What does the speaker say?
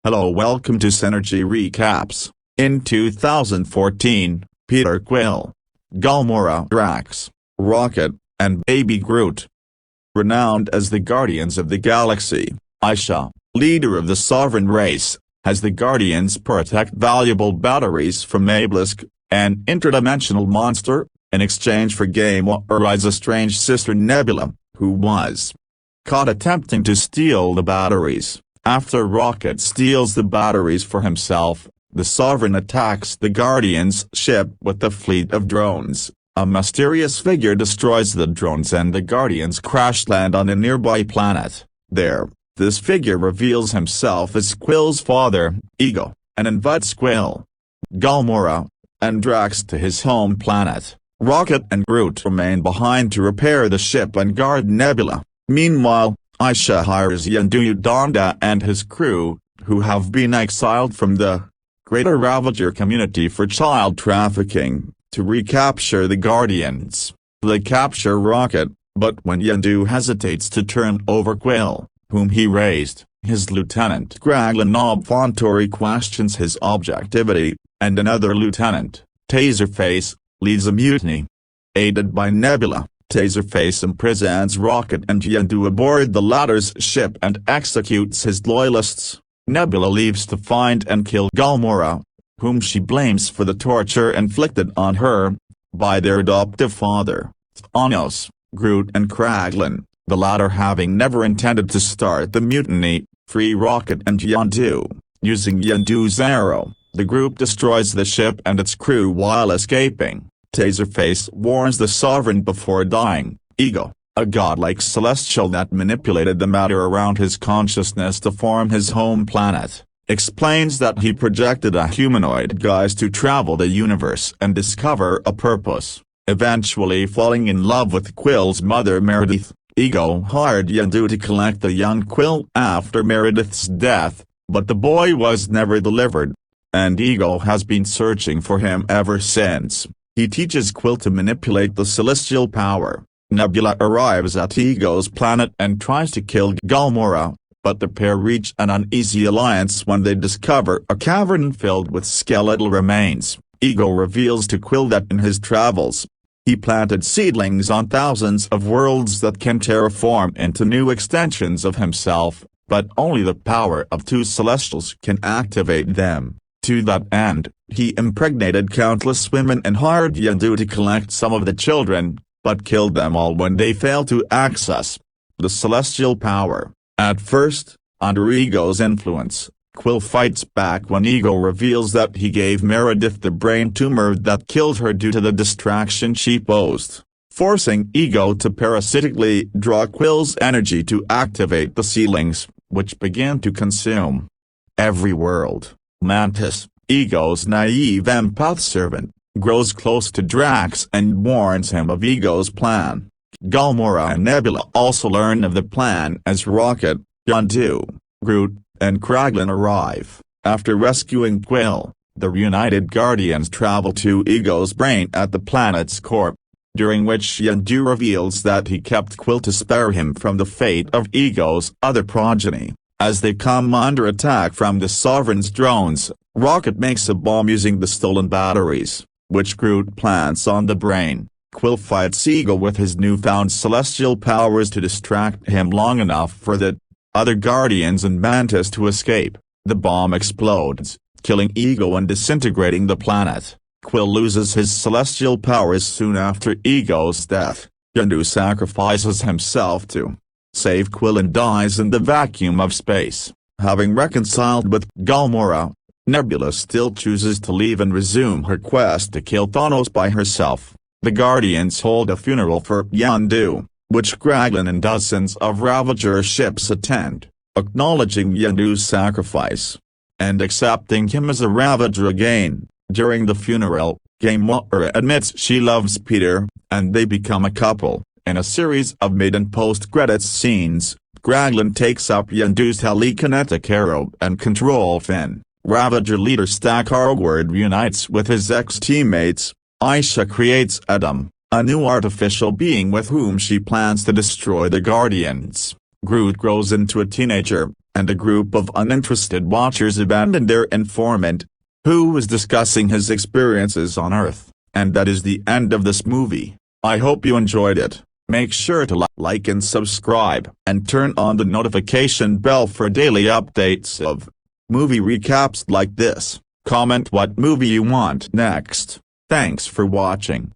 Hello, welcome to Synergy Recaps. In 2014, Peter Quill, Gamora, Drax, Rocket, and Baby Groot, renowned as the Guardians of the Galaxy, Aisha, leader of the Sovereign race, has the Guardians protect valuable batteries from Obelisk, an interdimensional monster, in exchange for Gamora's strange sister Nebula, who was caught attempting to steal the batteries. After Rocket steals the batteries for himself, the Sovereign attacks the Guardians' ship with a fleet of drones. A mysterious figure destroys the drones and the Guardians crash land on a nearby planet. There, this figure reveals himself as Quill's father, Ego, and invites Quill, Gamora, and Drax to his home planet. Rocket and Groot remain behind to repair the ship and guard Nebula. Meanwhile, Aisha hires Yondu Donda and his crew, who have been exiled from the Greater Ravager community for child trafficking, to recapture the Guardians. They capture Rocket, but when Yondu hesitates to turn over Quill, whom he raised, his lieutenant Kraglin Obfontori questions his objectivity, and another lieutenant, Taserface, leads a mutiny. Aided by Nebula, Taserface imprisons Rocket and Yondu aboard the latter's ship and executes his loyalists. Nebula leaves to find and kill Gamora, whom she blames for the torture inflicted on her by their adoptive father, Thanos. Groot and Kraglin, the latter having never intended to start the mutiny, free Rocket and Yondu. Using Yondu's arrow, the group destroys the ship and its crew while escaping. Taserface warns the Sovereign before dying. Ego, a godlike celestial that manipulated the matter around his consciousness to form his home planet, explains that he projected a humanoid guise to travel the universe and discover a purpose. Eventually falling in love with Quill's mother Meredith, Ego hired Yondu to collect the young Quill after Meredith's death, but the boy was never delivered, and Ego has been searching for him ever since. He teaches Quill to manipulate the celestial power. Nebula arrives at Ego's planet and tries to kill Gamora, but the pair reach an uneasy alliance when they discover a cavern filled with skeletal remains. Ego reveals to Quill that in his travels, he planted seedlings on thousands of worlds that can terraform into new extensions of himself, but only the power of two celestials can activate them. To that end, he impregnated countless women and hired Yondu to collect some of the children, but killed them all when they failed to access the celestial power. At first, under Ego's influence, Quill fights back when Ego reveals that he gave Meredith the brain tumor that killed her due to the distraction she posed, forcing Ego to parasitically draw Quill's energy to activate the seedlings, which began to consume every world. Mantis, Ego's naive empath servant, grows close to Drax and warns him of Ego's plan. Gamora and Nebula also learn of the plan as Rocket, Yondu, Groot, and Kraglin arrive. After rescuing Quill, the reunited Guardians travel to Ego's brain at the planet's core, during which Yondu reveals that he kept Quill to spare him from the fate of Ego's other progeny. As they come under attack from the Sovereign's drones, Rocket makes a bomb using the stolen batteries, which Groot plants on the brain. Quill fights Ego with his newfound celestial powers to distract him long enough for the other Guardians and Mantis to escape. The bomb explodes, killing Ego and disintegrating the planet. Quill loses his celestial powers soon after Ego's death. Yondu sacrifices himself to save Quill and dies in the vacuum of space. Having reconciled with Gamora, Nebula still chooses to leave and resume her quest to kill Thanos by herself. The Guardians hold a funeral for Yondu, which Kraglin and dozens of Ravager ships attend, acknowledging Yondu's sacrifice and accepting him as a Ravager again. During the funeral, Gamora admits she loves Peter, and they become a couple. In a series of mid- and post-credits scenes, Kraglin takes up Yondu's telekinetic arrow and control fin. Ravager leader Star-Lord reunites with his ex-teammates. Aisha creates Adam, a new artificial being with whom she plans to destroy the Guardians. Groot grows into a teenager, and a group of uninterested watchers abandoned their informant, who was discussing his experiences on Earth, and that is the end of this movie. I hope you enjoyed it. Make sure to like and subscribe, and turn on the notification bell for daily updates of movie recaps like this. Comment what movie you want next. Thanks for watching.